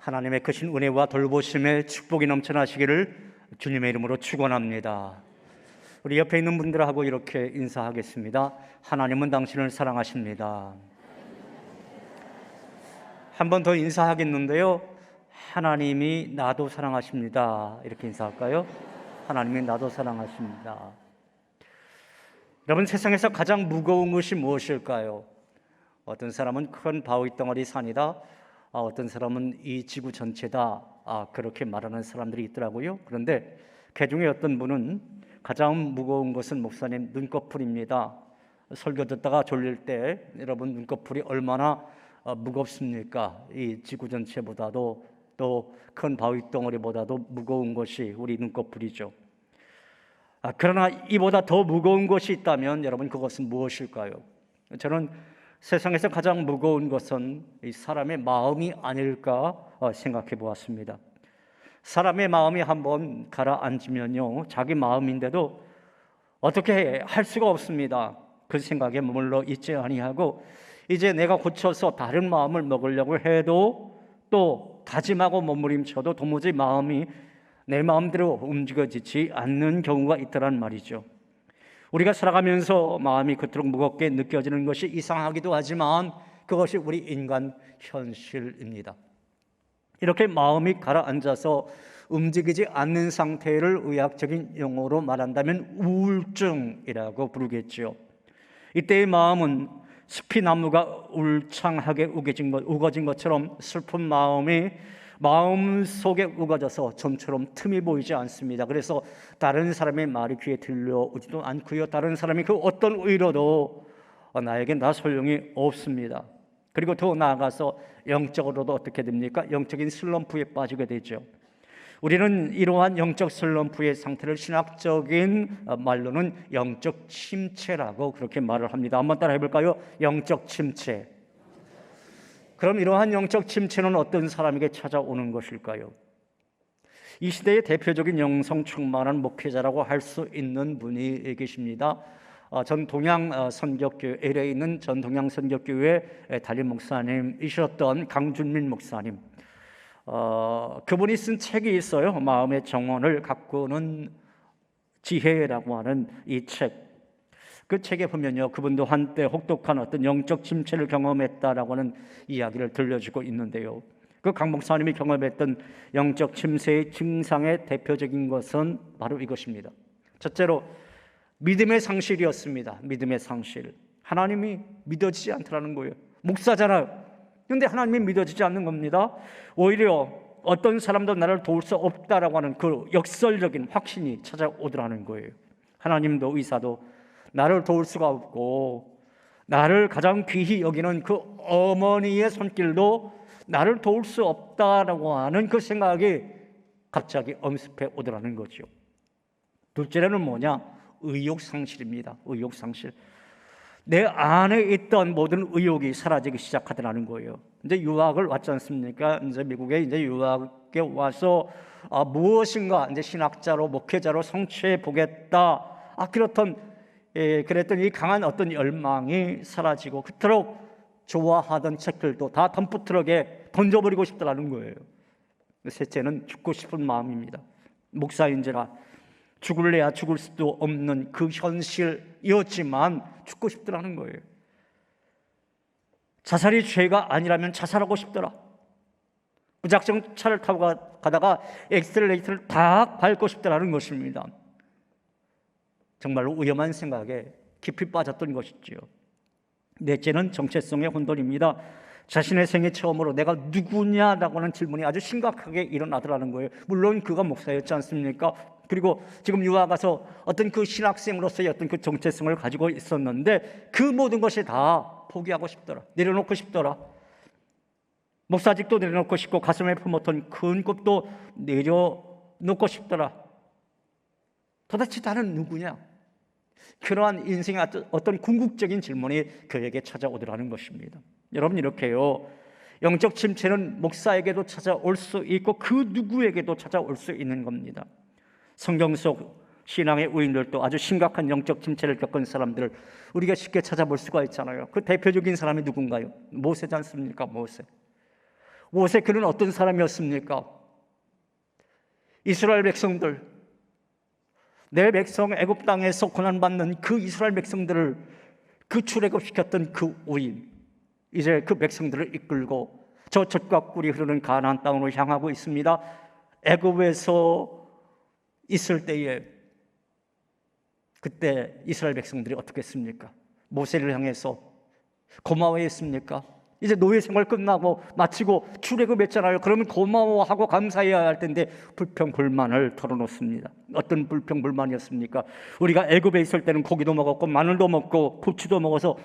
하나님의 크신 은혜와 돌보심의 축복이 넘쳐나시기를 주님의 이름으로 축원합니다. 우리 옆에 있는 분들하고 이렇게 인사하겠습니다. 하나님은 당신을 사랑하십니다. 한 번 더 인사하겠는데요. 하나님이 나도 사랑하십니다. 이렇게 인사할까요? 하나님이 나도 사랑하십니다. 여러분, 세상에서 가장 무거운 것이 무엇일까요? 어떤 사람은 큰 바위 덩어리 산이다, 어떤 사람은 이 지구 전체다, 그렇게 말하는 사람들이 있더라고요. 그런데 그 중에 어떤 분은 가장 무거운 것은 목사님 눈꺼풀입니다. 설교 듣다가 졸릴 때 여러분 눈꺼풀이 얼마나 무겁습니까? 이 지구 전체보다도 또 큰 바위 덩어리보다도 무거운 것이 우리 눈꺼풀이죠. 그러나 이보다 더 무거운 것이 있다면 여러분, 그것은 무엇일까요? 저는 세상에서 가장 무거운 것은 이 사람의 마음이 아닐까 생각해 보았습니다. 사람의 마음이 한번 가라앉으면요, 자기 마음인데도 어떻게 할 수가 없습니다. 그 생각에 머물러 있지 아니하고 이제 내가 고쳐서 다른 마음을 먹으려고 해도 또 다짐하고 몸부림쳐도 도무지 마음이 내 마음대로 움직여지지 않는 경우가 있더란 말이죠. 우리가 살아가면서 마음이 그토록 무겁게 느껴지는 것이 이상하기도 하지만 그것이 우리 인간 현실입니다. 이렇게 마음이 가라앉아서 움직이지 않는 상태를 의학적인 용어로 말한다면 우울증이라고 부르겠죠. 이때의 마음은 스피나무가 울창하게 우거진 것처럼 슬픈 마음이 마음 속에 우거져서 좀처럼 틈이 보이지 않습니다. 그래서 다른 사람의 말이 귀에 들려오지도 않고요, 다른 사람이 그 어떤 의로도 나에겐 다 소용이 없습니다. 그리고 더 나아가서 영적으로도 어떻게 됩니까? 영적인 슬럼프에 빠지게 되죠. 우리는 이러한 영적 슬럼프의 상태를 신학적인 말로는 영적 침체라고 그렇게 말을 합니다. 한번 따라 해볼까요? 영적 침체. 그럼 이러한 영적 침체는 어떤 사람에게 찾아오는 것일까요? 이 시대의 대표적인 영성 충만한 목회자라고 할 수 있는 분이 계십니다. 전 동양 선교교회, LA에 있는 전 동양 선교교회 담임 목사님이셨던 강준민 목사님. 그분이 쓴 책이 있어요. 마음의 정원을 가꾸는 지혜라고 하는 이 책. 그 책에 보면요, 그분도 한때 혹독한 어떤 영적 침체를 경험했다라고 하는 이야기를 들려주고 있는데요, 그 강 목사님이 경험했던 영적 침체의 증상의 대표적인 것은 바로 이것입니다. 첫째로 믿음의 상실이었습니다. 믿음의 상실. 하나님이 믿어지지 않더라는 거예요. 목사잖아요. 그런데 하나님이 믿어지지 않는 겁니다. 오히려 어떤 사람도 나를 도울 수 없다라고 하는 그 역설적인 확신이 찾아오더라는 거예요. 하나님도 의사도 나를 도울 수가 없고, 나를 가장 귀히 여기는 그 어머니의 손길도 나를 도울 수 없다라고 하는 그 생각이 갑자기 엄습해 오더라는 거죠. 둘째로는 뭐냐? 의욕상실입니다. 의욕상실. 내 안에 있던 모든 의욕이 사라지기 시작하더라는 거예요. 이제 유학을 왔지 않습니까? 이제 미국에 이제 유학에 와서 무엇인가 이제 신학자로 목회자로 성취해 보겠다. 그랬더니 이 강한 어떤 열망이 사라지고 그토록 좋아하던 책들도 다 덤프트럭에 던져버리고 싶더라는 거예요. 셋째는 죽고 싶은 마음입니다. 목사인지라 죽을래야 죽을 수도 없는 그 현실이었지만 죽고 싶더라는 거예요. 자살이 죄가 아니라면 자살하고 싶더라. 무작정 차를 타고 가다가 엑셀레이터를 다 밟고 싶더라는 것입니다. 정말로 위험한 생각에 깊이 빠졌던 것이지요. 넷째는 정체성의 혼돈입니다. 자신의 생애 처음으로 내가 누구냐라고 하는 질문이 아주 심각하게 일어나더라는 거예요. 물론 그가 목사였지 않습니까? 그리고 지금 유학 가서 어떤 그 신학생으로서의 어떤 그 정체성을 가지고 있었는데 그 모든 것이 다 포기하고 싶더라. 내려놓고 싶더라. 목사직도 내려놓고 싶고 가슴에 품었던 큰 꿈도 내려놓고 싶더라. 도대체 나는 누구냐? 그러한 인생의 어떤 궁극적인 질문이 그에게 찾아오더라는 것입니다. 여러분, 이렇게요, 영적 침체는 목사에게도 찾아올 수 있고 그 누구에게도 찾아올 수 있는 겁니다. 성경 속 신앙의 우인들도 아주 심각한 영적 침체를 겪은 사람들을 우리가 쉽게 찾아볼 수가 있잖아요. 그 대표적인 사람이 누군가요? 모세지 않습니까? 모세 그는 어떤 사람이었습니까? 이스라엘 백성들, 내 백성 애굽 땅에서 고난받는 그 이스라엘 백성들을 그 출애굽시켰던 그 우인, 이제 그 백성들을 이끌고 저 젖과 꿀이 흐르는 가나안 땅으로 향하고 있습니다. 애굽에서 있을 때에 그때 이스라엘 백성들이 어떻게 했습니까? 모세를 향해서 고마워했습니까? 이제 노예 생활 끝나고 마치고 출애굽했잖아요. 그러면 고마워하고 감사해야 할 텐데 불평불만을 털어놓습니다. 어떤 불평불만이었습니까? 우리가 애굽에 있을 때는 고기도 먹었고 마늘도 먹고 부추도 먹어서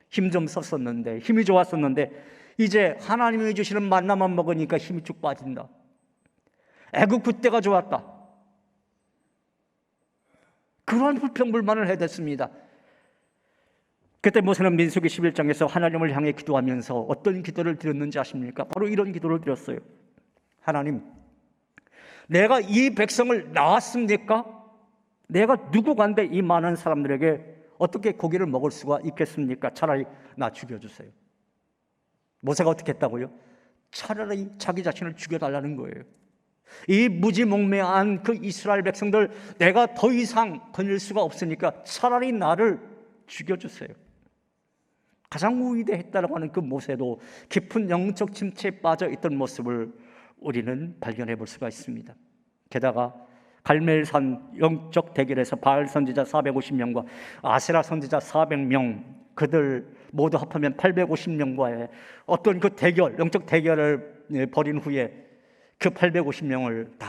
힘 좀 썼었는데, 힘이 좋았었는데 이제 하나님이 주시는 만나만 먹으니까 힘이 쭉 빠진다. 애굽 그때가 좋았다. 그러한 불평불만을 해댔습니다. 그때 모세는 민수기 11장에서 하나님을 향해 기도하면서 어떤 기도를 드렸는지 아십니까? 바로 이런 기도를 드렸어요. 하나님, 내가 이 백성을 낳았습니까? 내가 누구간데 이 많은 사람들에게 어떻게 고기를 먹을 수가 있겠습니까? 차라리 나 죽여주세요. 모세가 어떻게 했다고요? 차라리 자기 자신을 죽여달라는 거예요. 이 무지몽매한 그 이스라엘 백성들 내가 더 이상 건질 수가 없으니까 차라리 나를 죽여주세요. 가장 위대했다라고 하는 그 모세도 깊은 영적 침체에 빠져 있던 모습을 우리는 발견해 볼 수가 있습니다. 게다가 갈멜산 영적 대결에서 바알 선지자 450명과 아세라 선지자 400명, 그들 모두 합하면 850명과의 어떤 그 대결, 영적 대결을 벌인 후에 그 850명을 다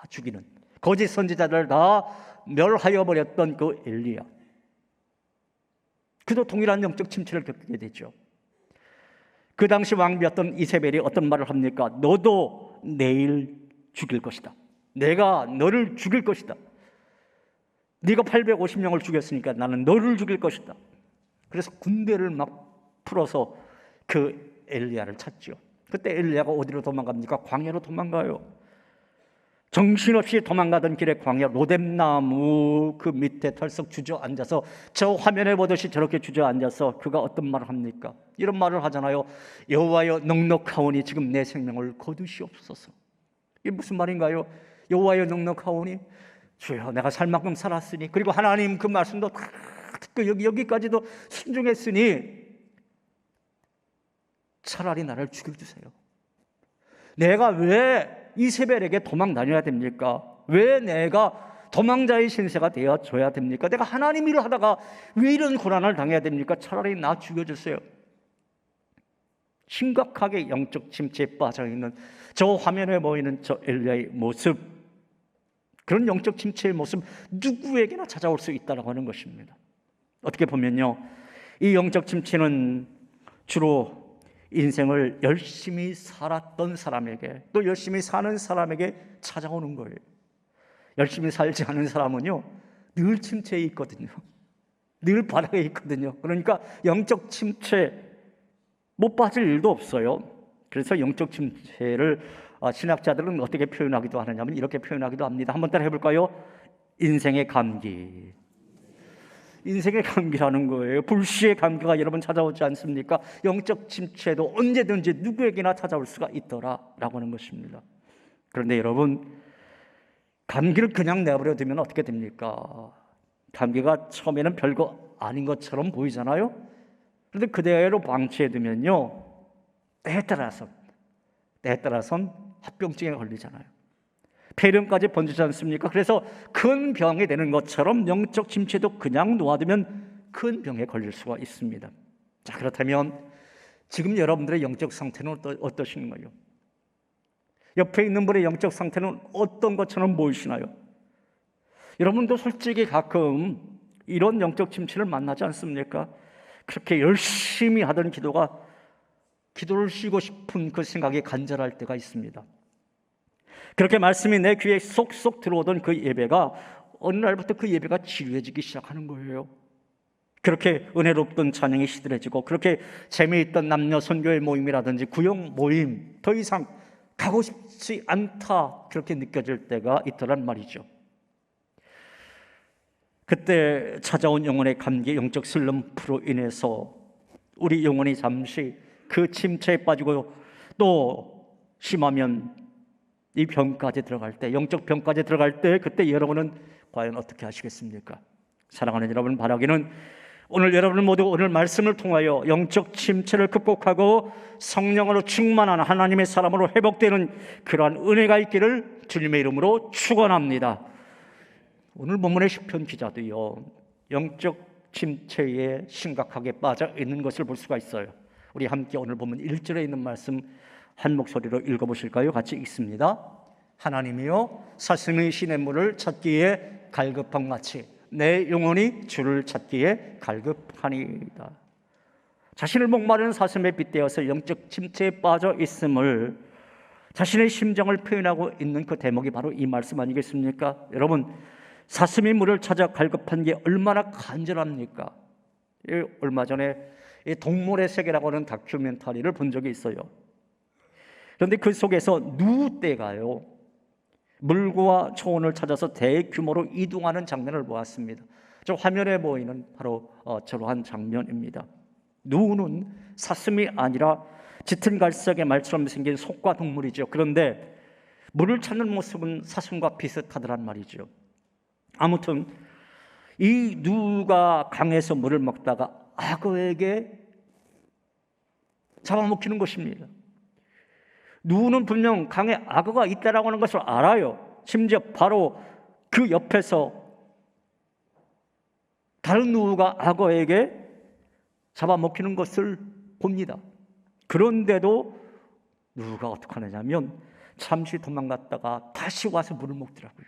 죽이는, 거짓 선지자를 다 멸하여 버렸던 그 엘리야, 그도 동일한 영적 침체를 겪게 되죠. 그 당시 왕비였던 이세벨이 어떤 말을 합니까? 너도 내일 죽일 것이다. 내가 너를 죽일 것이다. 네가 850명을 죽였으니까 나는 너를 죽일 것이다. 그래서 군대를 막 풀어서 그 엘리야를 찾죠. 그때 엘리야가 어디로 도망갑니까? 광야로 도망가요. 정신없이 도망가던 길에 광야 로뎀나무 그 밑에 털썩 주저앉아서 저 화면에 보듯이 저렇게 주저앉아서 그가 어떤 말을 합니까? 이런 말을 하잖아요. 여호와여, 넉넉하오니 지금 내 생명을 거두시옵소서. 이게 무슨 말인가요? 여호와여, 넉넉하오니, 주여 내가 살 만큼 살았으니, 그리고 하나님 그 말씀도 다 듣고 여기까지도 순종했으니 차라리 나를 죽여주세요. 내가 왜 이세벨에게 도망 다녀야 됩니까? 왜 내가 도망자의 신세가 되어줘야 됩니까? 내가 하나님 일을 하다가 왜 이런 고난을 당해야 됩니까? 차라리 나 죽여주세요. 심각하게 영적 침체에 빠져있는 저 화면에 보이는 저 엘리야의 모습, 그런 영적 침체의 모습 누구에게나 찾아올 수 있다고 하는 것입니다. 어떻게 보면요, 이 영적 침체는 주로 인생을 열심히 살았던 사람에게, 또 열심히 사는 사람에게 찾아오는 거예요. 열심히 살지 않은 사람은요 늘 침체에 있거든요. 늘 바닥에 있거든요. 그러니까 영적 침체 못 빠질 일도 없어요. 그래서 영적 침체를 신학자들은 어떻게 표현하기도 하느냐면 이렇게 표현하기도 합니다. 한번 따라 해볼까요? 인생의 감기. 인생의 감기라는 거예요. 불시의 감기가 여러분 찾아오지 않습니까? 영적 침체도 언제든지 누구에게나 찾아올 수가 있더라라고 하는 것입니다. 그런데 여러분, 감기를 그냥 내버려 두면 어떻게 됩니까? 감기가 처음에는 별거 아닌 것처럼 보이잖아요. 그런데 그대로 방치해 두면요 때에 따라선 합병증에 걸리잖아요. 폐렴까지 번지지 않습니까? 그래서 큰 병이 되는 것처럼 영적 침체도 그냥 놓아두면 큰 병에 걸릴 수가 있습니다. 자, 그렇다면 지금 여러분들의 영적 상태는 어떠신가요? 옆에 있는 분의 영적 상태는 어떤 것처럼 보이시나요? 여러분도 솔직히 가끔 이런 영적 침체를 만나지 않습니까? 그렇게 열심히 하던 기도를 쉬고 싶은 그 생각이 간절할 때가 있습니다. 그렇게 말씀이 내 귀에 쏙쏙 들어오던 그 예배가 어느 날부터 그 예배가 지루해지기 시작하는 거예요. 그렇게 은혜롭던 찬양이 시들해지고, 그렇게 재미있던 남녀 선교의 모임이라든지 구역 모임 더 이상 가고 싶지 않다, 그렇게 느껴질 때가 있더란 말이죠. 그때 찾아온 영혼의 감기, 영적 슬럼프로 인해서 우리 영혼이 잠시 그 침체에 빠지고 또 심하면 이 병까지 들어갈 때, 영적 병까지 들어갈 때, 그때 여러분은 과연 어떻게 하시겠습니까? 사랑하는 여러분, 바라기는 오늘 여러분 모두 오늘 말씀을 통하여 영적 침체를 극복하고 성령으로 충만한 하나님의 사람으로 회복되는 그러한 은혜가 있기를 주님의 이름으로 축원합니다. 오늘 본문의 시편 기자도요, 영적 침체에 심각하게 빠져 있는 것을 볼 수가 있어요. 우리 함께 오늘 본문 1절에 있는 말씀 한 목소리로 읽어보실까요? 같이 읽습니다. 하나님이여 사슴의 시냇물을 찾기에 갈급한 같이 내 영혼이 주를 찾기에 갈급하니이다. 자신을 목마르는 사슴에 빗대어서 영적 침체에 빠져 있음을 자신의 심정을 표현하고 있는 그 대목이 바로 이 말씀 아니겠습니까? 여러분, 사슴이 물을 찾아 갈급한 게 얼마나 간절합니까? 얼마 전에 동물의 세계라고 하는 다큐멘터리를 본 적이 있어요. 그런데 그 속에서 누떼가요, 물과 초원을 찾아서 대규모로 이동하는 장면을 보았습니다. 저 화면에 보이는 바로 저러한 장면입니다. 누는 사슴이 아니라 짙은 갈색의 말처럼 생긴 속과 동물이죠. 그런데 물을 찾는 모습은 사슴과 비슷하더란 말이죠. 아무튼 이 누가 강에서 물을 먹다가 악어에게 잡아먹히는 것입니다. 누는 분명 강에 악어가 있다라고 하는 것을 알아요. 심지어 바로 그 옆에서 다른 누가 악어에게 잡아먹히는 것을 봅니다. 그런데도 누가 어떻게 하느냐면 잠시 도망갔다가 다시 와서 물을 먹더라고요.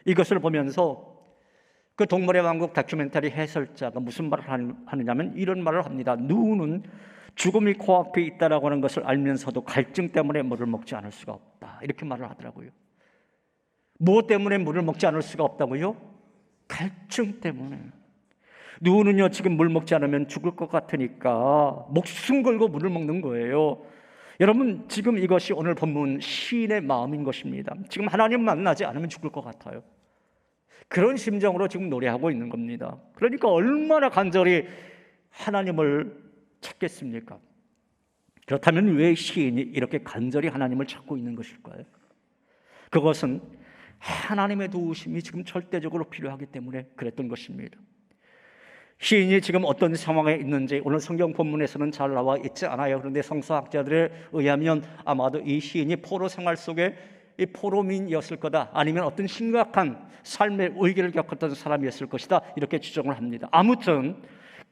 이것을 보면서 그 동물의 왕국 다큐멘터리 해설자가 무슨 말을 하느냐면 이런 말을 합니다. 누는 죽음이 코앞에 있다라고 하는 것을 알면서도 갈증 때문에 물을 먹지 않을 수가 없다, 이렇게 말을 하더라고요. 무엇 때문에 물을 먹지 않을 수가 없다고요? 갈증 때문에. 누는요, 지금 물 먹지 않으면 죽을 것 같으니까 목숨 걸고 물을 먹는 거예요. 여러분, 지금 이것이 오늘 본문 시인의 마음인 것입니다. 지금 하나님 만나지 않으면 죽을 것 같아요. 그런 심정으로 지금 노래하고 있는 겁니다. 그러니까 얼마나 간절히 하나님을 찾겠습니까? 그렇다면 왜 시인이 이렇게 간절히 하나님을 찾고 있는 것일까요? 그것은 하나님의 도우심이 지금 절대적으로 필요하기 때문에 그랬던 것입니다. 시인이 지금 어떤 상황에 있는지 오늘 성경 본문에서는 잘 나와 있지 않아요. 그런데 성서학자들에 의하면 아마도 이 시인이 포로 생활 속에 이 포로민이었을 거다, 아니면 어떤 심각한 삶의 위기를 겪었던 사람이었을 것이다, 이렇게 추정을 합니다. 아무튼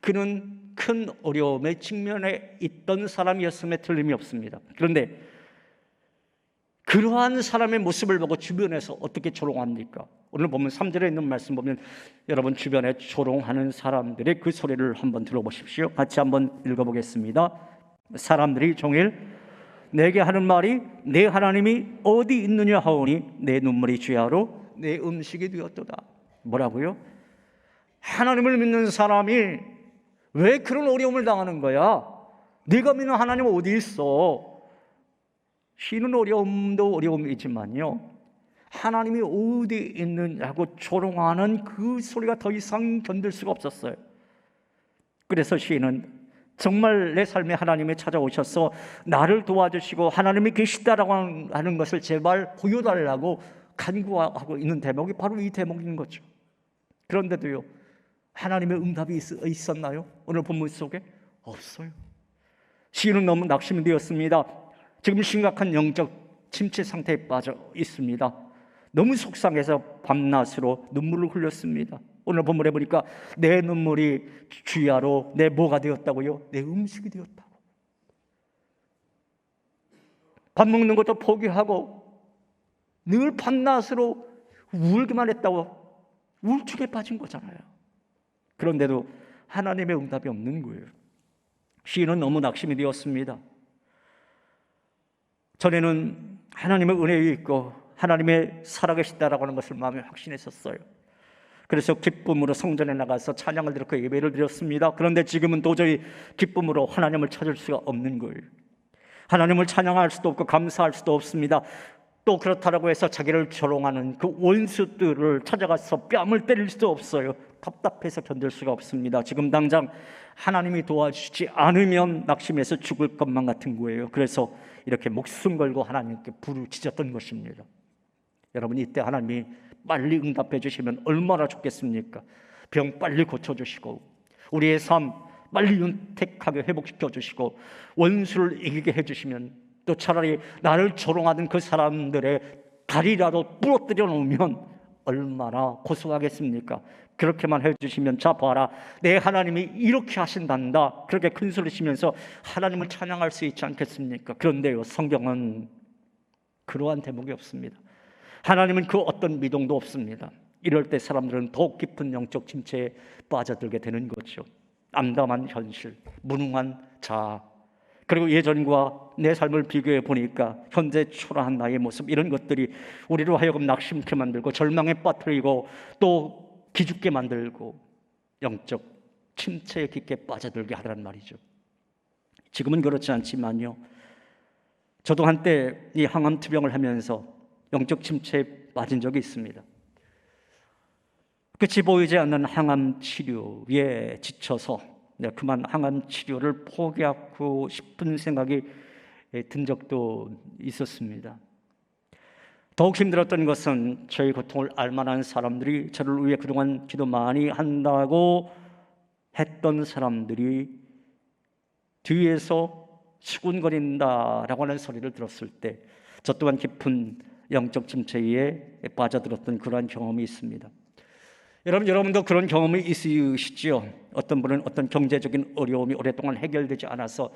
그는 큰 어려움에 직면해 있던 사람이었음에 틀림이 없습니다. 그런데 그러한 사람의 모습을 보고 주변에서 어떻게 조롱합니까? 오늘 보면 3절에 있는 말씀 보면 여러분 주변에 조롱하는 사람들의 그 소리를 한번 들어보십시오. 같이 한번 읽어보겠습니다. 사람들이 종일 내게 하는 말이 내 하나님이 어디 있느냐 하오니 내 눈물이 주야로 내 음식이 되었도다. 뭐라고요? 하나님을 믿는 사람이 왜 그런 어려움을 당하는 거야? 네가 믿는 하나님은 어디 있어? 쉬는 어려움도 어려움이지만요, 하나님이 어디 있느냐고 조롱하는 그 소리가 더 이상 견딜 수가 없었어요. 그래서 시인은 정말 내 삶에 하나님이 찾아오셔서 나를 도와주시고 하나님이 계시다라고 하는 것을 제발 보여달라고 간구하고 있는 대목이 바로 이 대목인 거죠. 그런데도요, 하나님의 응답이 있었나요? 오늘 본문 속에 없어요. 시인은 너무 낙심이 되었습니다. 지금 심각한 영적 침체 상태에 빠져 있습니다. 너무 속상해서 밤낮으로 눈물을 흘렸습니다. 오늘 본문에 보니까 내 눈물이 주야로 내 뭐가 되었다고요? 내 음식이 되었다고. 밥 먹는 것도 포기하고 늘 밤낮으로 울기만 했다고 우울증에 빠진 거잖아요. 그런데도 하나님의 응답이 없는 거예요. 시인은 너무 낙심이 되었습니다. 전에는 하나님의 은혜에 있고 하나님의 살아계시다라고 하는 것을 마음에 확신했었어요. 그래서 기쁨으로 성전에 나가서 찬양을 드렸고 예배를 드렸습니다. 그런데 지금은 도저히 기쁨으로 하나님을 찾을 수가 없는 거예요. 하나님을 찬양할 수도 없고 감사할 수도 없습니다. 또 그렇다고 해서 자기를 조롱하는 그 원수들을 찾아가서 뺨을 때릴 수도 없어요. 답답해서 견딜 수가 없습니다. 지금 당장 하나님이 도와주시지 않으면 낙심해서 죽을 것만 같은 거예요. 그래서 이렇게 목숨 걸고 하나님께 부르짖었던 것입니다. 여러분, 이때 하나님이 빨리 응답해 주시면 얼마나 좋겠습니까? 병 빨리 고쳐주시고 우리의 삶 빨리 윤택하게 회복시켜 주시고 원수를 이기게 해주시면, 또 차라리 나를 조롱하던 그 사람들의 다리라도 부러뜨려 놓으면 얼마나 고소하겠습니까? 그렇게만 해주시면, 자 봐라, 내 하나님이 이렇게 하신단다, 그렇게 큰 소리 치면서 하나님을 찬양할 수 있지 않겠습니까? 그런데요, 성경은 그러한 대목이 없습니다. 하나님은 그 어떤 미동도 없습니다. 이럴 때 사람들은 더욱 깊은 영적 침체에 빠져들게 되는 거죠. 암담한 현실, 무능한 자아, 그리고 예전과 내 삶을 비교해 보니까 현재 초라한 나의 모습, 이런 것들이 우리로 하여금 낙심케 만들고 절망에 빠뜨리고 또 기죽게 만들고 영적 침체에 깊게 빠져들게 하더란 말이죠. 지금은 그렇지 않지만요, 저도 한때 이 항암투병을 하면서 영적 침체에 빠진 적이 있습니다. 끝이 보이지 않는 항암 치료에 지쳐서 그만 항암 치료를 포기하고 싶은 생각이 든 적도 있었습니다. 더욱 힘들었던 것은 저의 고통을 알만한 사람들이, 저를 위해 그동안 기도 많이 한다고 했던 사람들이 뒤에서 수군거린다라고 하는 소리를 들었을 때 저 또한 깊은 영적 침체에 빠져들었던 그러한 경험이 있습니다. 여러분도 그런 경험이 있으시지요? 어떤 분은 어떤 경제적인 어려움이 오랫동안 해결되지 않아서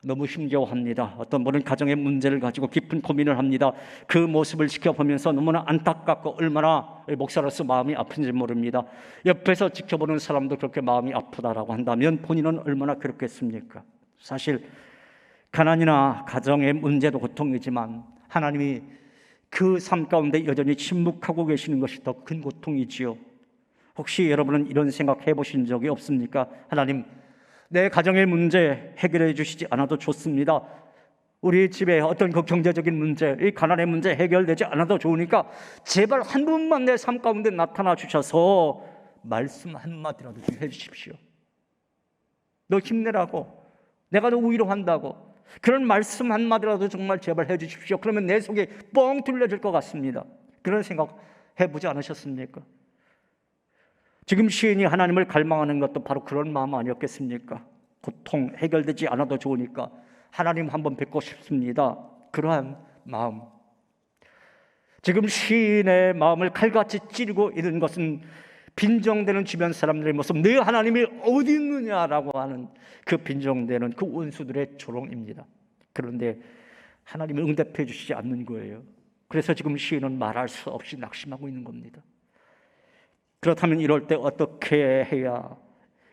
너무 힘겨워합니다. 어떤 분은 가정의 문제를 가지고 깊은 고민을 합니다. 그 모습을 지켜보면서 너무나 안타깝고 얼마나 목사로서 마음이 아픈지 모릅니다. 옆에서 지켜보는 사람도 그렇게 마음이 아프다라고 한다면 본인은 얼마나 그렇겠습니까? 사실 가난이나 가정의 문제도 고통이지만 하나님이 그 삶 가운데 여전히 침묵하고 계시는 것이 더 큰 고통이지요. 혹시 여러분은 이런 생각 해보신 적이 없습니까? 하나님, 내 가정의 문제 해결해 주시지 않아도 좋습니다. 우리 집에 어떤 그 경제적인 문제, 이 가난의 문제 해결되지 않아도 좋으니까 제발 한 분만 내 삶 가운데 나타나 주셔서 말씀 한마디라도 좀 해주십시오. 너 힘내라고, 내가 너 위로한다고, 그런 말씀 한마디라도 정말 제발 해주십시오. 그러면 내 속에 뻥 뚫려질 것 같습니다. 그런 생각 해보지 않으셨습니까? 지금 시인이 하나님을 갈망하는 것도 바로 그런 마음 아니었겠습니까? 고통 해결되지 않아도 좋으니까 하나님 한번 뵙고 싶습니다. 그러한 마음. 지금 시인의 마음을 칼같이 찌르고 있는 것은 빈정대는 주변 사람들의 모습, 내 하나님이 어디 있느냐라고 하는 그 빈정대는 그 원수들의 조롱입니다. 그런데 하나님이 응답해 주시지 않는 거예요. 그래서 지금 시인은 말할 수 없이 낙심하고 있는 겁니다. 그렇다면 이럴 때 어떻게 해야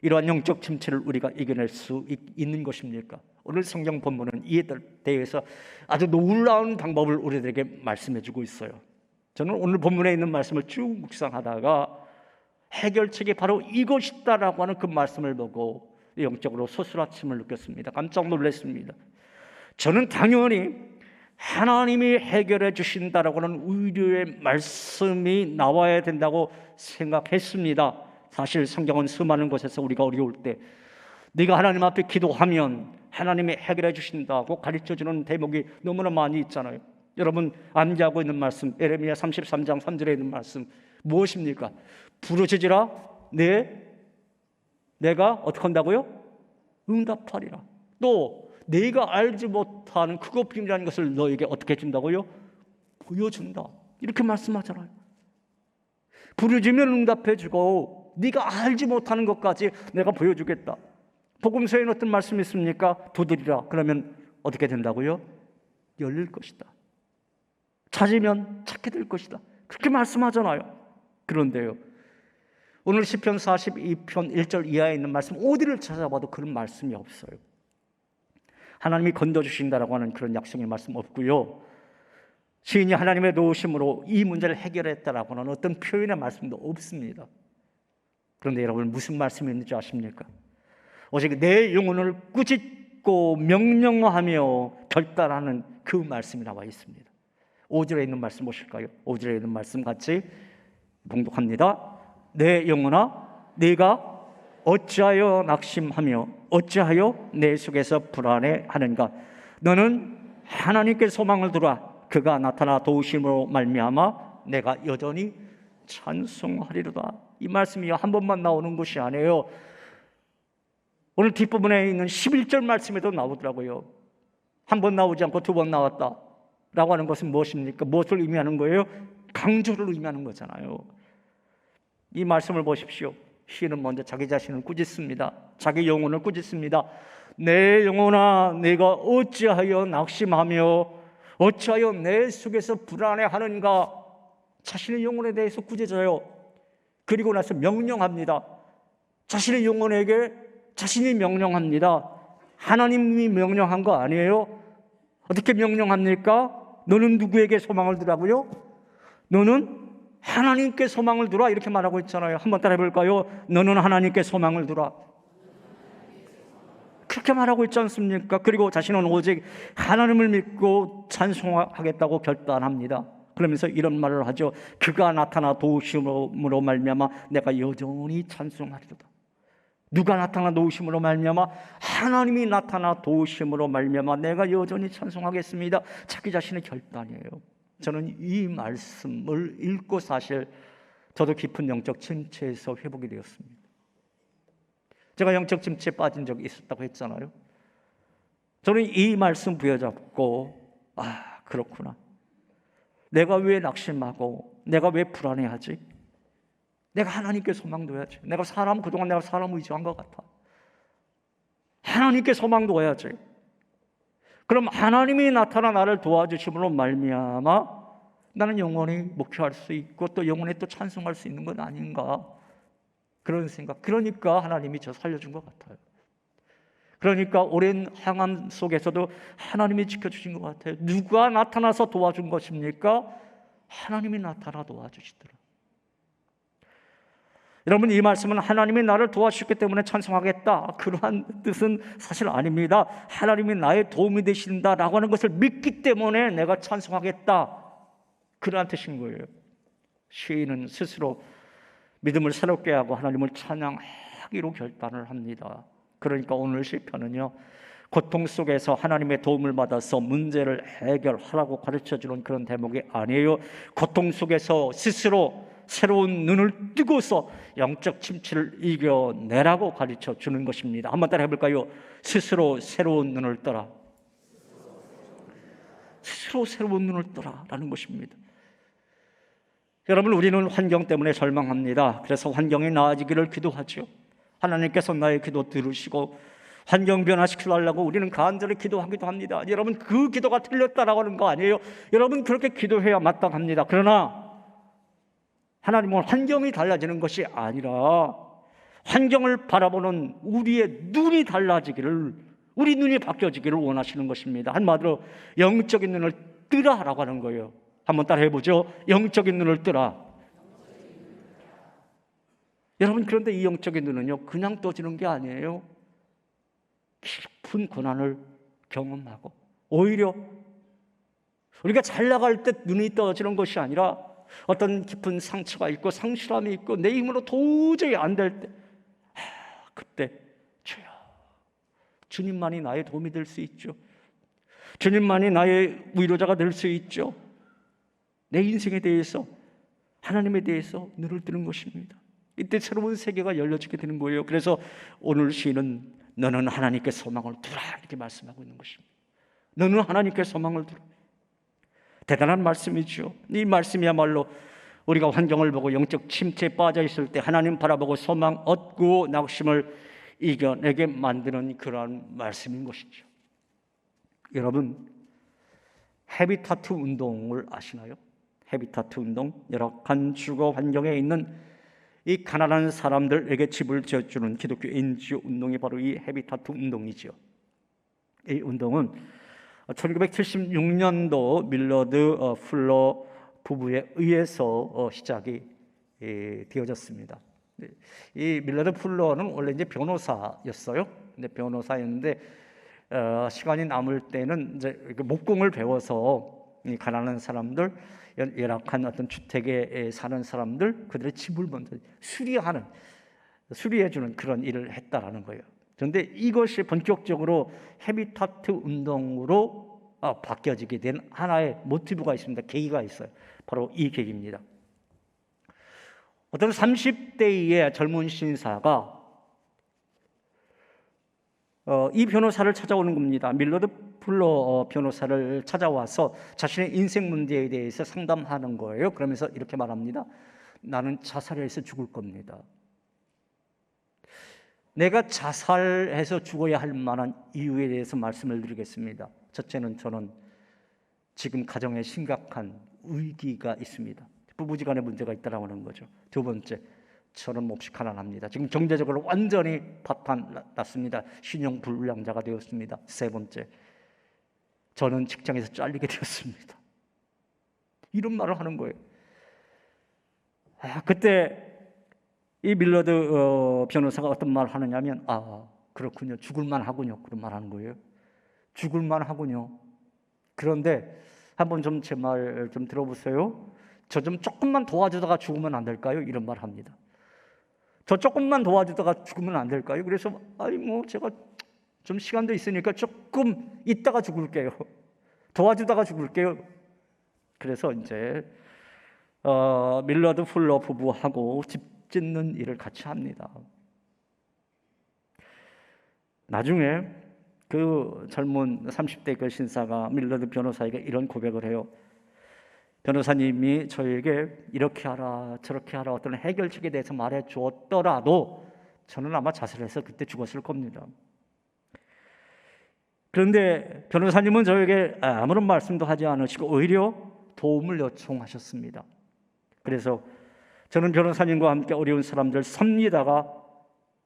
이러한 영적 침체를 우리가 이겨낼 수 있는 것입니까? 오늘 성경 본문은 이에 대해서 아주 놀라운 방법을 우리들에게 말씀해 주고 있어요. 저는 오늘 본문에 있는 말씀을 쭉 묵상하다가 해결책이 바로 이것이다라고 하는 그 말씀을 보고 영적으로 소스라침을 느꼈습니다. 깜짝 놀랐습니다. 저는 당연히 하나님이 해결해 주신다라고 하는 의료의 말씀이 나와야 된다고 생각했습니다. 사실 성경은 수많은 곳에서 우리가 어려울 때 네가 하나님 앞에 기도하면 하나님이 해결해 주신다고 가르쳐주는 대목이 너무나 많이 있잖아요. 여러분 암기하고 있는 말씀, 예레미야 33장 3절에 있는 말씀 무엇입니까? 부르짖으라, 내가 어떻게 한다고요? 응답하리라. 또 네가 알지 못하는 크고 비밀한 것을 너에게 어떻게 해준다고요? 보여준다. 이렇게 말씀하잖아요. 부르짖으면 응답해주고 네가 알지 못하는 것까지 내가 보여주겠다. 복음서에는 어떤 말씀이 있습니까? 두드리라. 그러면 어떻게 된다고요? 열릴 것이다. 찾으면 찾게 될 것이다. 그렇게 말씀하잖아요. 그런데요, 오늘 시편 42편 1절 이하에 있는 말씀 어디를 찾아봐도 그런 말씀이 없어요. 하나님이 건져주신다라고 하는 그런 약속의 말씀 없고요, 시인이 하나님의 도우심으로 이 문제를 해결했다라고 하는 어떤 표현의 말씀도 없습니다. 그런데 여러분 무슨 말씀이 있는지 아십니까? 오직 내 영혼을 꾸짖고 명령하며 결단하는 그 말씀이 나와 있습니다. 5절에 있는 말씀 보실까요? 5절에 있는 말씀 같이 봉독합니다. 내 영혼아, 네가 어찌하여 낙심하며 어찌하여 내 속에서 불안해하는가? 너는 하나님께 소망을 두라. 그가 나타나 도우심으로 말미암아 내가 여전히 찬송하리로다. 이 말씀이 한 번만 나오는 것이 아니에요. 오늘 뒷부분에 있는 11절 말씀에도 나오더라고요. 한 번 나오지 않고 두 번 나왔다 라고 하는 것은 무엇입니까? 무엇을 의미하는 거예요? 강조를 의미하는 거잖아요. 이 말씀을 보십시오. 시인은 먼저 자기 자신을 꾸짖습니다. 자기 영혼을 꾸짖습니다. 내 영혼아, 내가 어찌하여 낙심하며 어찌하여 내 속에서 불안해하는가? 자신의 영혼에 대해서 꾸짖어요. 그리고 나서 명령합니다. 자신의 영혼에게 자신이 명령합니다. 하나님이 명령한 거 아니에요? 어떻게 명령합니까? 너는 누구에게 소망을 두라고요? 너는 하나님께 소망을 두라, 이렇게 말하고 있잖아요. 한번 따라해 볼까요? 너는 하나님께 소망을 두라. 그렇게 말하고 있지 않습니까? 그리고 자신은 오직 하나님을 믿고 찬송하겠다고 결단합니다. 그러면서 이런 말을 하죠. 그가 나타나 도우심으로 말미암아 내가 여전히 찬송하리로다. 누가 나타나 도우심으로 말미암아? 하나님이 나타나 도우심으로 말미암아 내가 여전히 찬송하겠습니다. 자기 자신의 결단이에요. 저는 이 말씀을 읽고 사실 저도 깊은 영적 침체에서 회복이 되었습니다. 제가 영적 침체에 빠진 적이 있었다고 했잖아요. 저는 이 말씀 부여잡고 그렇구나. 내가 왜 낙심하고 내가 왜 불안해하지? 내가 하나님께 소망 둬야지. 그동안 내가 사람 의지한 것 같아. 하나님께 소망 둬야지. 그럼 하나님이 나타나 나를 도와주심으로 말미암아 나는 영원히 목표할 수 있고 또 영원히 또 찬송할 수 있는 건 아닌가, 그런 생각. 그러니까 하나님이 저 살려준 것 같아요. 그러니까 오랜 항암 속에서도 하나님이 지켜주신 것 같아요. 누가 나타나서 도와준 것입니까? 하나님이 나타나 도와주시더라. 여러분, 이 말씀은 하나님이 나를 도와주셨기 때문에 찬송하겠다, 그러한 뜻은 사실 아닙니다. 하나님이 나의 도움이 되신다라고 하는 것을 믿기 때문에 내가 찬송하겠다, 그러한 뜻인 거예요. 시인은 스스로 믿음을 새롭게 하고 하나님을 찬양하기로 결단을 합니다. 그러니까 오늘 시편은요, 고통 속에서 하나님의 도움을 받아서 문제를 해결하라고 가르쳐주는 그런 대목이 아니에요. 고통 속에서 스스로 새로운 눈을 뜨고서 영적 침체를 이겨내라고 가르쳐주는 것입니다. 한번 따라 해볼까요? 스스로 새로운 눈을 떠라. 스스로 새로운 눈을 떠라라는 것입니다. 여러분, 우리는 환경 때문에 절망합니다. 그래서 환경이 나아지기를 기도하죠. 하나님께서 나의 기도 들으시고 환경 변화시키려고 우리는 간절히 기도하기도 합니다. 여러분, 그 기도가 틀렸다라고 하는 거 아니에요. 여러분, 그렇게 기도해야 마땅합니다. 그러나 하나님은 환경이 달라지는 것이 아니라 환경을 바라보는 우리의 눈이 달라지기를, 우리 눈이 바뀌어지기를 원하시는 것입니다. 한마디로 영적인 눈을 뜨라라고 하는 거예요. 한번 따라 해보죠. 영적인 눈을 뜨라. 여러분, 그런데 이 영적인 눈은요, 그냥 떠지는 게 아니에요. 깊은 고난을 경험하고, 오히려 우리가 잘 나갈 때 눈이 떠지는 것이 아니라 어떤 깊은 상처가 있고 상실함이 있고 내 힘으로 도저히 안 될 때, 그때 주여, 주님만이 나의 도움이 될 수 있죠. 주님만이 나의 위로자가 될 수 있죠. 내 인생에 대해서, 하나님에 대해서 눈을 뜨는 것입니다. 이때 새로운 세계가 열려지게 되는 거예요. 그래서 오늘 시인은 너는 하나님께 소망을 두라, 이렇게 말씀하고 있는 것입니다. 너는 하나님께 소망을 두라. 대단한 말씀이죠. 이 말씀이야말로 우리가 환경을 보고 영적 침체에 빠져 있을 때 하나님 바라보고 소망 얻고 낙심을 이겨내게 만드는 그러한 말씀인 것이죠. 여러분, 헤비타트 운동을 아시나요? 헤비타트 운동, 열악한 주거 환경에 있는 이 가난한 사람들에게 집을 지어주는 기독교 NGO 운동이 바로 이 헤비타트 운동이죠. 이 운동은 1976년도 밀러드 풀러 부부에 의해서 시작이 되어졌습니다. 이 밀러드 풀러는 원래 이제 변호사였어요. 근데 변호사였는데 시간이 남을 때는 이제 목공을 배워서 이 가난한 사람들, 열악한 어떤 주택에 사는 사람들, 그들의 집을 먼저 수리해주는 그런 일을 했다라는 거예요. 그런데 이것이 본격적으로 헤비타트 운동으로 바뀌어지게 된 하나의 모티브가 있습니다. 계기가 있어요. 바로 이 계기입니다. 어떤 30대의 젊은 신사가 이 변호사를 찾아오는 겁니다. 밀러드 풀러 변호사를 찾아와서 자신의 인생 문제에 대해서 상담하는 거예요. 그러면서 이렇게 말합니다. 나는 자살해서 죽을 겁니다. 내가 자살해서 죽어야 할 만한 이유에 대해서 말씀을 드리겠습니다. 첫째는 저는 지금 가정에 심각한 위기가 있습니다. 부부지간에 문제가 있다라고 하는 거죠. 두 번째, 저는 몹시 가난합니다. 지금 경제적으로 완전히 파탄 났습니다. 신용 불량자가 되었습니다. 세 번째, 저는 직장에서 잘리게 되었습니다. 이런 말을 하는 거예요. 그때 이 밀러드 변호사가 어떤 말을 하느냐면 그렇군요. 죽을만 하군요. 그런 말 하는 거예요. 죽을만 하군요. 그런데 한번 좀 제 말 좀 들어보세요. 저 좀 조금만 도와주다가 죽으면 안 될까요? 이런 말 합니다. 저 조금만 도와주다가 죽으면 안 될까요? 그래서 제가 좀 시간도 있으니까 조금 있다가 죽을게요. 도와주다가 죽을게요. 그래서 이제 밀러드 풀러 부부하고 집 짓는 일을 같이 합니다. 나중에 그 젊은 30대 그 신사가 밀러드 변호사에게 이런 고백을 해요. 변호사님이 저에게 이렇게 하라 저렇게 하라 어떤 해결책에 대해서 말해 주었더라도 저는 아마 자살해서 그때 죽었을 겁니다. 그런데 변호사님은 저에게 아무런 말씀도 하지 않으시고 오히려 도움을 요청하셨습니다. 그래서 저는 변호사님과 함께 어려운 사람들 섭리다가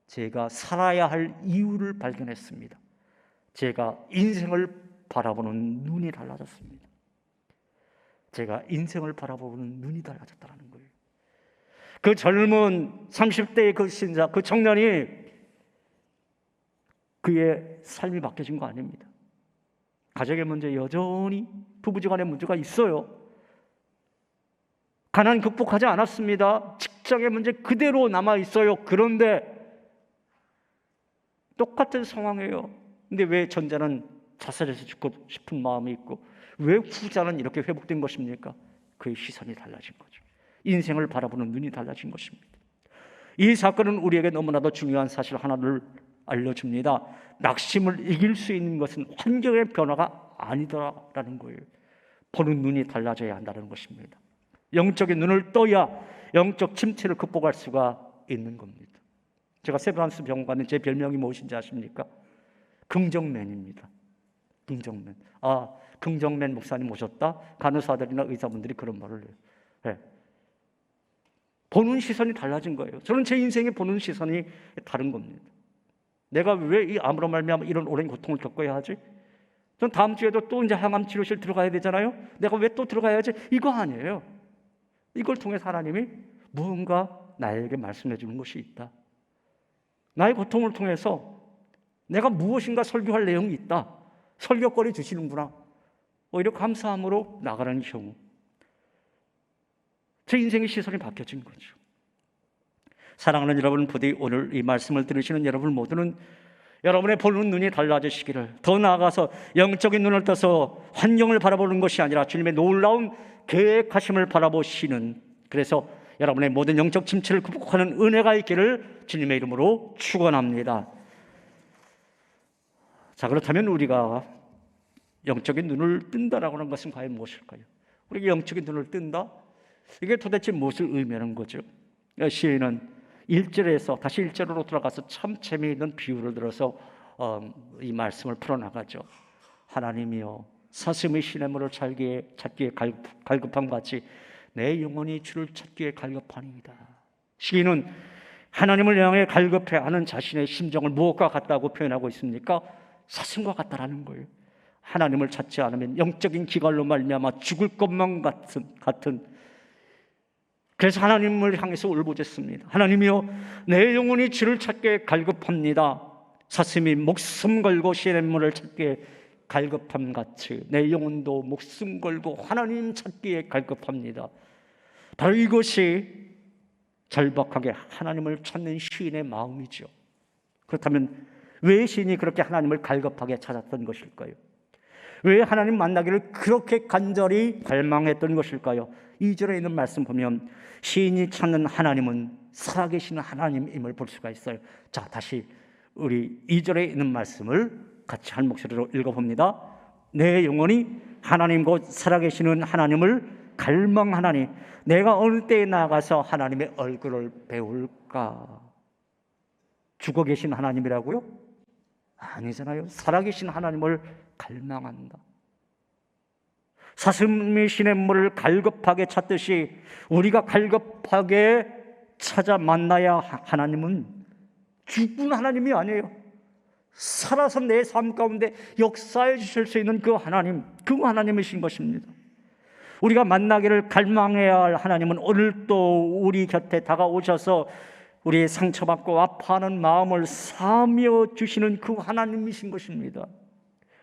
제가 살아야 할 이유를 발견했습니다. 제가 인생을 바라보는 눈이 달라졌습니다. 제가 인생을 바라보는 눈이 달라졌다는 거예요. 그 젊은 30대의 그 신자, 그 청년이 그의 삶이 바뀌어진 거 아닙니다. 가정의 문제 여전히 부부지간의 문제가 있어요. 가난 극복하지 않았습니다. 직장의 문제 그대로 남아 있어요. 그런데 똑같은 상황이에요. 근데 왜 전자는 자살해서 죽고 싶은 마음이 있고 왜 후자는 이렇게 회복된 것입니까? 그의 시선이 달라진 거죠. 인생을 바라보는 눈이 달라진 것입니다. 이 사건은 우리에게 너무나도 중요한 사실 하나를 알려줍니다. 낙심을 이길 수 있는 것은 환경의 변화가 아니다라는 거예요. 보는 눈이 달라져야 한다는 것입니다. 영적인 눈을 떠야 영적 침체를 극복할 수가 있는 겁니다. 제가 세브란스 병원 가는 제 별명이 무엇인지 아십니까? 긍정맨입니다. 긍정맨. 긍정맨 목사님 오셨다? 간호사들이나 의사분들이 그런 말을 해요. 네. 보는 시선이 달라진 거예요. 저는 제 인생에 보는 시선이 다른 겁니다. 내가 왜 이 암으로 말미암아 이런 오랜 고통을 겪어야 하지? 전 다음 주에도 또 이제 항암 치료실 들어가야 되잖아요. 내가 왜 또 들어가야지? 이거 아니에요. 이걸 통해서 하나님이 무언가 나에게 말씀해 주는 것이 있다. 나의 고통을 통해서 내가 무엇인가 설교할 내용이 있다. 설교거리 주시는구나. 오히려 감사함으로 나가라는 경우. 제 인생의 시선이 바뀌어진 거죠. 사랑하는 여러분, 부디 오늘 이 말씀을 들으시는 여러분 모두는 여러분의 보는 눈이 달라지시기를, 더 나아가서 영적인 눈을 떠서 환경을 바라보는 것이 아니라 주님의 놀라운 계획하심을 바라보시는, 그래서 여러분의 모든 영적 침체를 극복하는 은혜가 있기를 주님의 이름으로 축원합니다. 자, 그렇다면 우리가 영적인 눈을 뜬다라고 하는 것은 과연 무엇일까요? 우리가 영적인 눈을 뜬다? 이게 도대체 무엇을 의미하는 거죠? 시인은 1절에서 다시 1절로 돌아가서 참 재미있는 비유를 들어서 이 말씀을 풀어나가죠. 하나님이여, 사슴의 시냇물을 찾기에 갈급함 같이 내 영혼이 주를 찾기에 갈급하니이다. 시인은 하나님을 향해 갈급해하는 자신의 심정을 무엇과 같다고 표현하고 있습니까? 사슴과 같다라는 거예요. 하나님을 찾지 않으면 영적인 기갈로 말미암아 죽을 것만 같은. 그래서 하나님을 향해서 울부짖습니다. 하나님이여, 내 영혼이 주를 찾기에 갈급합니다. 사슴이 목숨 걸고 시냇물을 찾기에 갈급함 같이 내 영혼도 목숨 걸고 하나님 찾기에 갈급합니다. 바로 이것이 절박하게 하나님을 찾는 시인의 마음이죠. 그렇다면 왜 시인이 그렇게 하나님을 갈급하게 찾았던 것일까요? 왜 하나님 만나기를 그렇게 간절히 갈망했던 것일까요? 2절에 있는 말씀 보면 시인이 찾는 하나님은 살아계신 하나님임을 볼 수가 있어요. 자, 다시 우리 2절에 있는 말씀을 같이 한 목소리로 읽어봅니다. 내 영혼이 하나님 곧 살아계시는 하나님을 갈망하나니 내가 어느 때에 나가서 하나님의 얼굴을 배울까? 죽어 계신 하나님이라고요? 아니잖아요. 살아계신 하나님을 갈망한다. 사슴이 시냇물을 갈급하게 찾듯이 우리가 갈급하게 찾아 만나야 하나님은 죽은 하나님이 아니에요. 살아서 내 삶 가운데 역사해 주실 수 있는 그 하나님, 그 하나님이신 것입니다. 우리가 만나기를 갈망해야 할 하나님은 오늘도 우리 곁에 다가오셔서 우리의 상처받고 아파하는 마음을 사며 주시는 그 하나님이신 것입니다.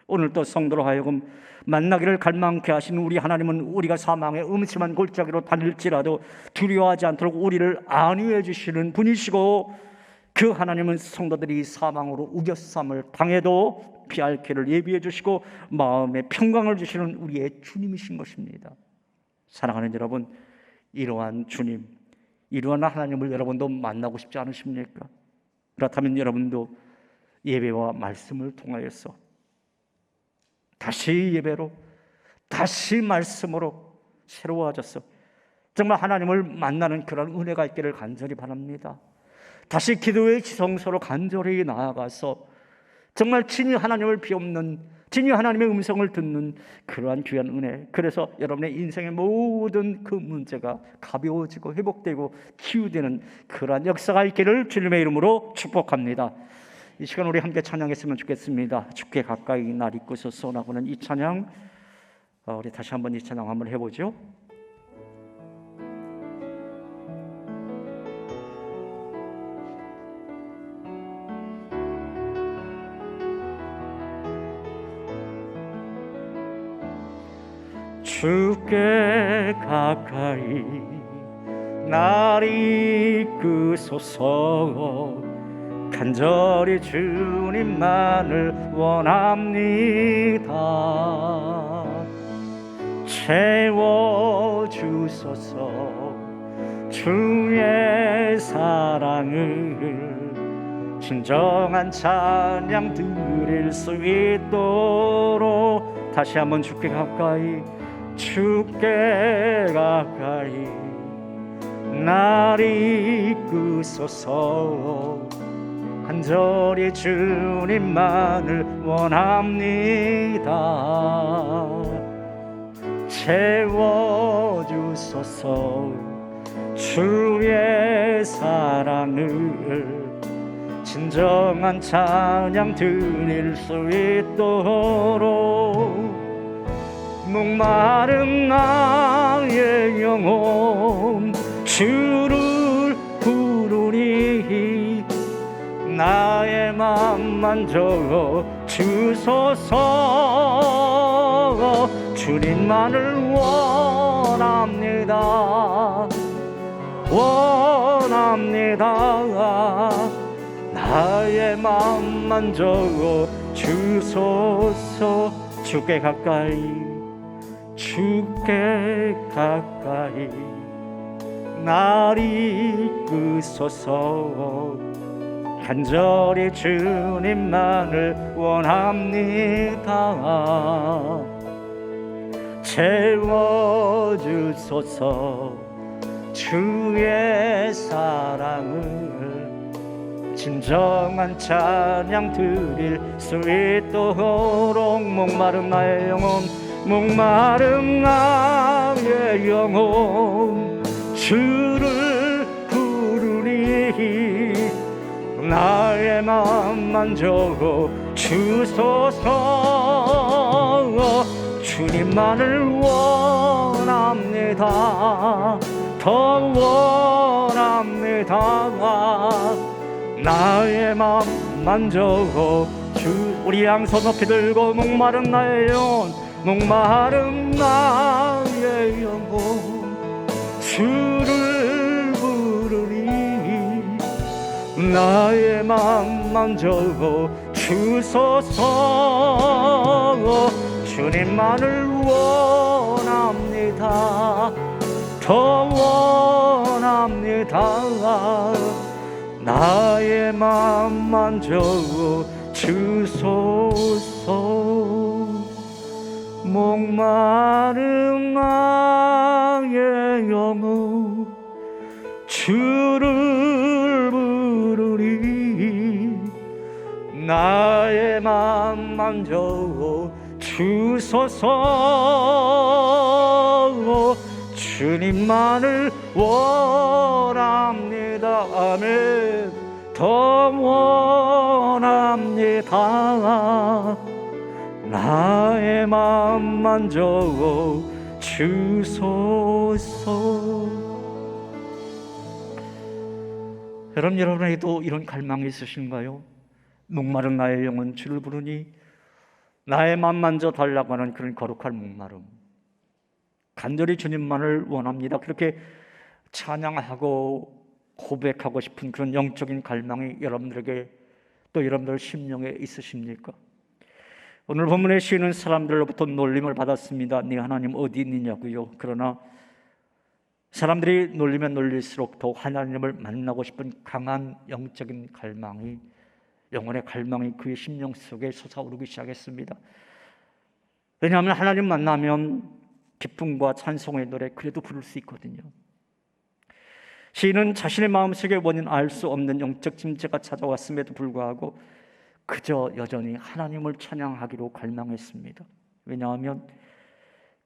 오늘도 성도로 하여금 만나기를 갈망케 하신 우리 하나님은 우리가 사망의 음침한 골짜기로 다닐지라도 두려워하지 않도록 우리를 안위해 주시는 분이시고, 그 하나님은 성도들이 사망으로 우겨쌈을 당해도 피할 길을 예비해 주시고 마음의 평강을 주시는 우리의 주님이신 것입니다. 사랑하는 여러분, 이러한 주님, 이러한 하나님을 여러분도 만나고 싶지 않으십니까? 그렇다면 여러분도 예배와 말씀을 통하여서 다시 예배로, 다시 말씀으로 새로워져서 정말 하나님을 만나는 그런 은혜가 있기를 간절히 바랍니다. 다시 기도의 지성소로 간절히 나아가서 정말 친히 하나님을 비옵는, 친히 하나님의 음성을 듣는 그러한 귀한 은혜, 그래서 여러분의 인생의 모든 그 문제가 가벼워지고 회복되고 치유되는 그러한 역사가 있기를 주님의 이름으로 축복합니다. 이 시간 우리 함께 찬양했으면 좋겠습니다. 주께 가까이 날 이끄소서 나고는 이 찬양, 우리 다시 한번 이 찬양 한번 해보죠. 주께 가까이 날 이끄소서 간절히 주님만을 원합니다. 채워주소서 주의 사랑을 진정한 찬양 드릴 수 있도록 다시 한번 주께 가까이, 주께 가까이 날 이끄소서 간절히 주님만을 원합니다. 채워주소서 주의 사랑을 진정한 찬양 드릴 수 있도록 목마른 나의 영혼 주를 부르니 나의 맘만 적어 주소서 주님만을 원합니다. 원합니다. 나의 맘만 적어 주소서 주께 가까이, 주께 가까이 날 이끄소서 간절히 주님만을 원합니다. 채워주소서 주의 사랑을 진정한 찬양 드릴 수 있도록 목마른 나의 영혼, 목마른 나의 영혼 주를 부르니 나의 맘만 적어 주소서 주님만을 원합니다. 더 원합니다. 나의 맘만 적어 우리 양손 높이 들고 목마른 나의 영혼, 목마른 나의 영혼 주를 부르리. 나의 맘 만져 주소서. 주님만을 원합니다. 더 원합니다. 나의 맘 만져 주소서. 목마른 나의 영혼 주를 부르리. 나의 맘 만져 주소서. 주님만을 원합니다. 아멘. 더 원합니다. 나의 맘 만져 주소서. 여러분에게도 이런 갈망이 있으신가요? 목마른 나의 영혼 주를 부르니 나의 맘 만져 달라고 하는 그런 거룩한 목마름, 간절히 주님만을 원합니다. 그렇게 찬양하고 고백하고 싶은 그런 영적인 갈망이 여러분들에게 또 여러분들 심령에 있으십니까? 오늘 본문에 쉬는 사람들로부터 놀림을 받았습니다. 네 하나님 어디 있느냐고요. 그러나 사람들이 놀리면 놀릴수록 더욱 하나님을 만나고 싶은 강한 영적인 갈망이, 영혼의 갈망이 그의 심령 속에 솟아오르기 시작했습니다. 왜냐하면 하나님 만나면 기쁨과 찬송의 노래 그래도 부를 수 있거든요. 시인은 자신의 마음속의 원인 알 수 없는 영적 침체가 찾아왔음에도 불구하고 그저 여전히 하나님을 찬양하기로 갈망했습니다. 왜냐하면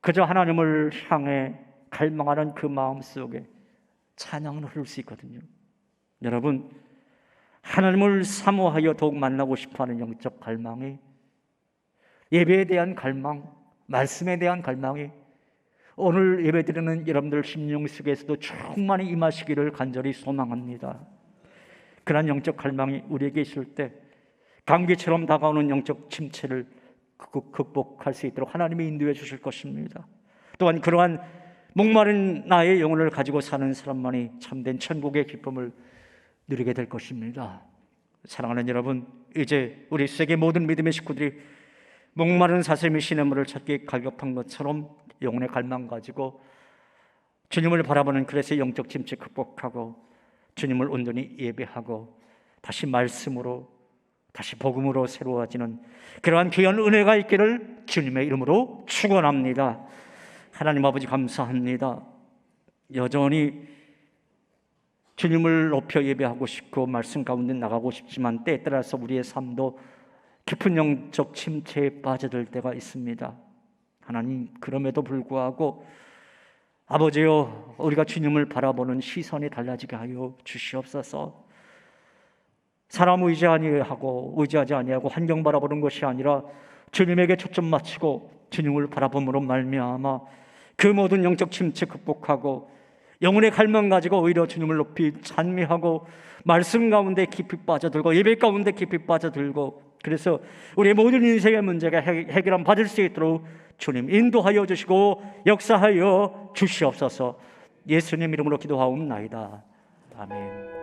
그저 하나님을 향해 갈망하는 그 마음 속에 찬양을 흐를 수 있거든요. 여러분, 하나님을 사모하여 더욱 만나고 싶어하는 영적 갈망이, 예배에 대한 갈망, 말씀에 대한 갈망이 오늘 예배드리는 여러분들 심령 속에서도 충만히 임하시기를 간절히 소망합니다. 그러한 영적 갈망이 우리에게 있을 때 감기처럼 다가오는 영적 침체를 극복할 수 있도록 하나님이 인도해 주실 것입니다. 또한 그러한 목마른 나의 영혼을 가지고 사는 사람만이 참된 천국의 기쁨을 누리게 될 것입니다. 사랑하는 여러분, 이제 우리 세계 모든 믿음의 식구들이 목마른 사슴이 시냇물을 찾기 갈급한 것처럼 영혼의 갈망 가지고 주님을 바라보는, 그래서 영적 침체 극복하고 주님을 온전히 예배하고 다시 말씀으로, 다시 복음으로 새로워지는 그러한 귀한 은혜가 있기를 주님의 이름으로 축원합니다. 하나님 아버지 감사합니다. 여전히 주님을 높여 예배하고 싶고 말씀 가운데 나가고 싶지만 때에 따라서 우리의 삶도 깊은 영적 침체에 빠져들 때가 있습니다. 하나님, 그럼에도 불구하고 아버지여, 우리가 주님을 바라보는 시선이 달라지게 하여 주시옵소서. 사람 의지하지 아니하고 환경 바라보는 것이 아니라 주님에게 초점 맞추고 주님을 바라봄으로 말미암아 그 모든 영적 침체 극복하고 영혼의 갈망 가지고 오히려 주님을 높이 찬미하고 말씀 가운데 깊이 빠져들고 예배 가운데 깊이 빠져들고, 그래서 우리의 모든 인생의 문제가 해결함 받을 수 있도록 주님 인도하여 주시고 역사하여 주시옵소서. 예수님 이름으로 기도하옵나이다. 아멘.